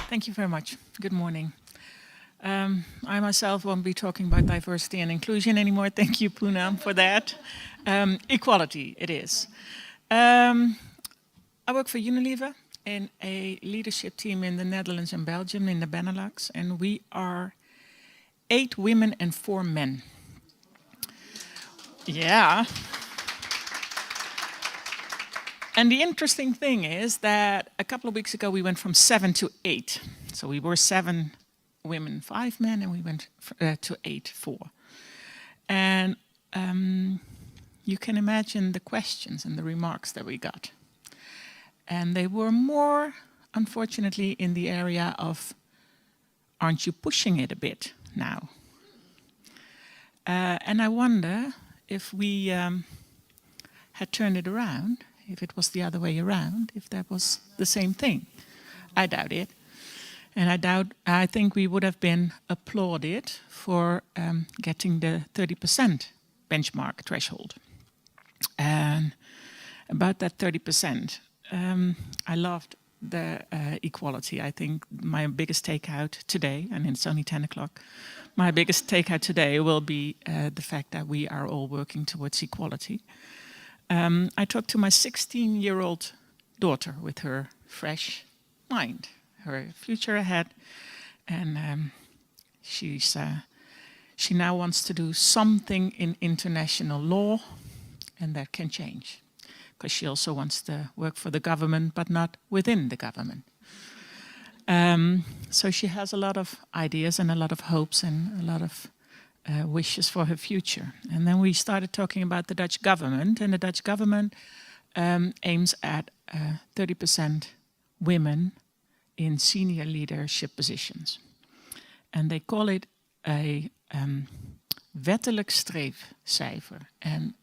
Thank you very much. Good morning. I myself won't be talking about diversity and inclusion anymore. Thank you, Poonam, for that. Equality, it is. I work for Unilever in a leadership team in the Netherlands and Belgium, in the Benelux, and we are 8 women and 4 men. Yeah. And the interesting thing is that a couple of weeks ago we went from 7 to 8. So we were 7 women, 5 men, and we went to 8, 4. And you can imagine the questions and the remarks that we got. And they were more, unfortunately, in the area of, aren't you pushing it a bit now? And I wonder if we had turned it around, if it was the other way around, if that was the same thing. I doubt it. And I think we would have been applauded for getting the 30% benchmark threshold. And about that 30%, I loved the equality. I think my biggest takeout today, and it's only 10 o'clock, my biggest takeout today will be the fact that we are all working towards equality. I talked to my 16-year-old daughter with her fresh mind, her future ahead, and she now wants to do something in international law, and that can change, because she also wants to work for the government, but not within the government. So she has a lot of ideas and a lot of hopes and a lot of wishes for her future. And then we started talking about the Dutch government, and the Dutch government aims at 30% women in senior leadership positions. And they call it a wettelijk streefcijfer. And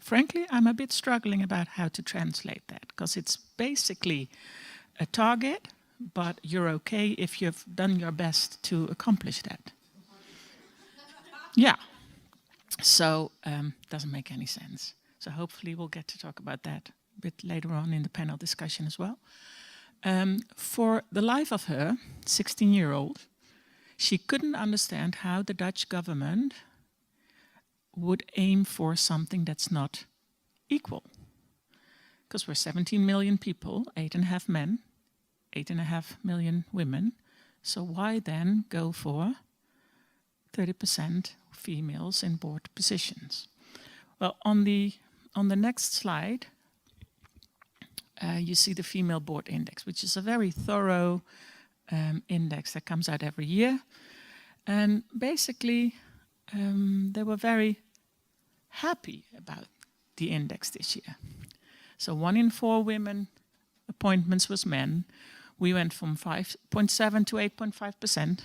frankly, I'm a bit struggling about how to translate that, because it's basically a target, but you're okay if you've done your best to accomplish that. Yeah, so doesn't make any sense. So hopefully we'll get to talk about that a bit later on in the panel discussion as well. For the life of her, 16-year-old, she couldn't understand how the Dutch government would aim for something that's not equal. Because we're 17 million people, 8.5 men, 8.5 million women. So why then go for 30% females in board positions? Well, on the next slide, you see the Female Board Index, which is a very thorough index that comes out every year. And basically, they were very happy about the index this year. So 1 in 4 women appointments was men. We went from 5.7 to 8.5%.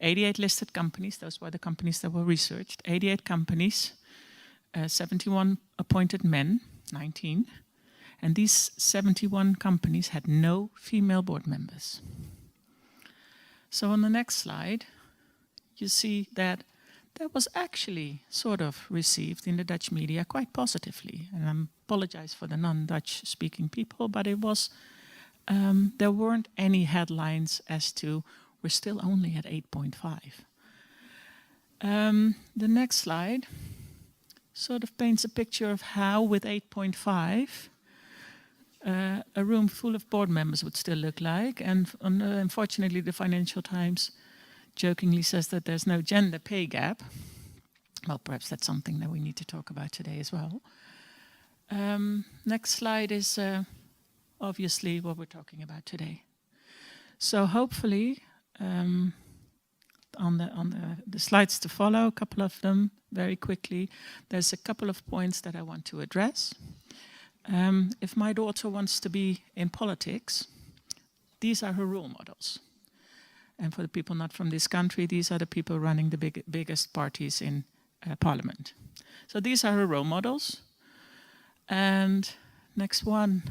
88 listed companies, those were the companies that were researched. 88 companies, 71 appointed men, 19. And these 71 companies had no female board members. So on the next slide, you see that was actually sort of received in the Dutch media quite positively. And I apologize for the non-Dutch speaking people, but it was, there weren't any headlines as to we're still only at 8.5. The next slide sort of paints a picture of how with 8.5 a room full of board members would still look like. And unfortunately, the Financial Times jokingly says that there's no gender pay gap. Well, perhaps that's something that we need to talk about today as well. Next slide is obviously what we're talking about today. So hopefully, on the slides to follow, a couple of them very quickly, there's a couple of points that I want to address. If my daughter wants to be in politics, these are her role models. And for the people not from this country, these are the people running the biggest parties in parliament. So these are her role models. And next one,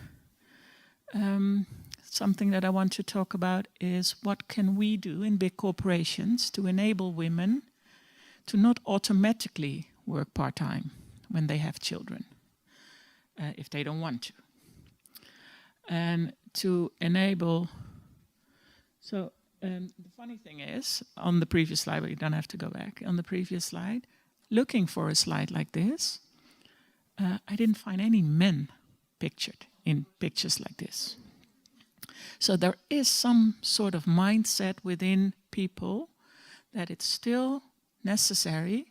something that I want to talk about is what can we do in big corporations to enable women to not automatically work part-time when they have children, if they don't want to. And to enable, so The funny thing is, on the previous slide, but you don't have to go back, on the previous slide, looking for a slide like this, I didn't find any men pictured in pictures like this. So there is some sort of mindset within people that it's still necessary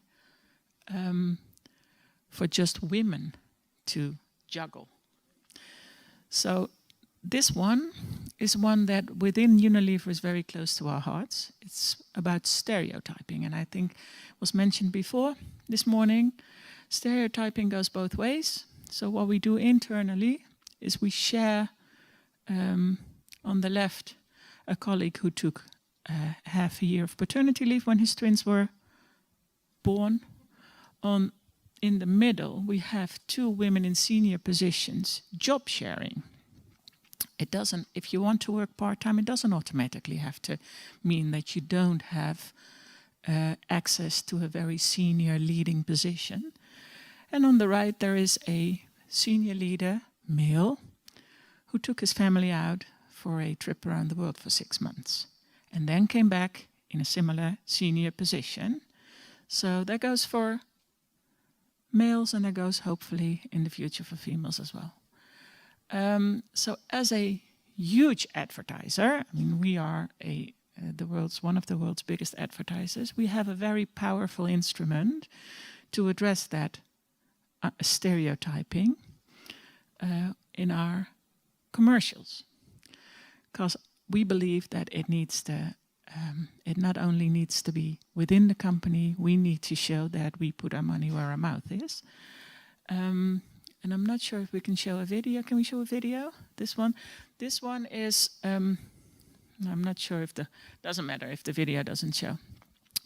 for just women to juggle. So this one is one that within Unilever is very close to our hearts. It's about stereotyping, and I think was mentioned before this morning. Stereotyping goes both ways. So what we do internally is we share, on the left, a colleague who took half a year of paternity leave when his twins were born. In the middle, we have 2 women in senior positions, job sharing. It doesn't, if you want to work part-time, it doesn't automatically have to mean that you don't have access to a very senior leading position. And on the right, there is a senior leader, male, who took his family out for a trip around the world for 6 months and then came back in a similar senior position. So that goes for males, and that goes hopefully in the future for females as well. So as a huge advertiser, I mean, we are one of the world's biggest advertisers. We have a very powerful instrument to address that stereotyping in our commercials, because we believe that it needs to. It not only needs to be within the company, we need to show that we put our money where our mouth is. And I'm not sure if we can show a video. Can we show a video? This one? This one is, I'm not sure if doesn't matter if the video doesn't show.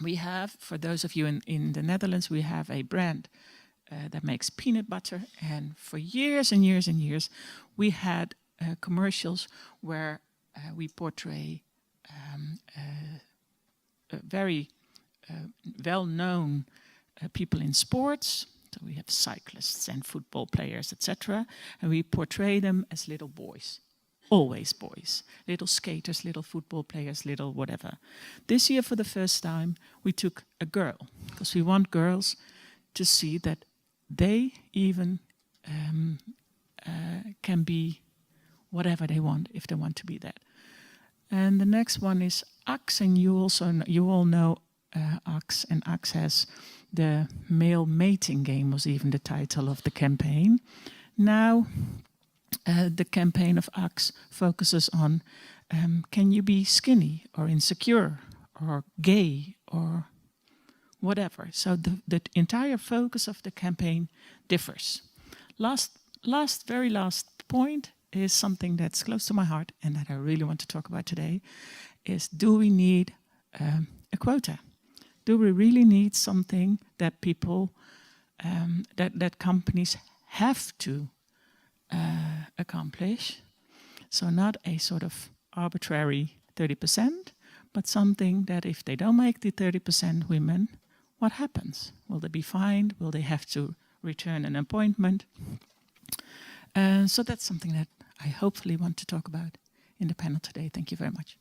We have, for those of you in the Netherlands, we have a brand that makes peanut butter. And for years and years and years, we had commercials where we portray very well-known people in sports. So we have cyclists and football players, etc. And we portray them as little boys, always boys. Little skaters, little football players, little whatever. This year, for the first time, we took a girl, because we want girls to see that they even can be whatever they want, if they want to be that. And the next one is Axe, and you all know Axe, and Axe has the male mating game was even the title of the campaign. Now, the campaign of Axe focuses on can you be skinny or insecure or gay or whatever. So the entire focus of the campaign differs. Very last point is something that's close to my heart and that I really want to talk about today, is do we need a quota? Do we really need something that people, that companies have to accomplish? So not a sort of arbitrary 30%, but something that if they don't make the 30% women, what happens? Will they be fined? Will they have to return an appointment? So that's something that I hopefully want to talk about in the panel today. Thank you very much.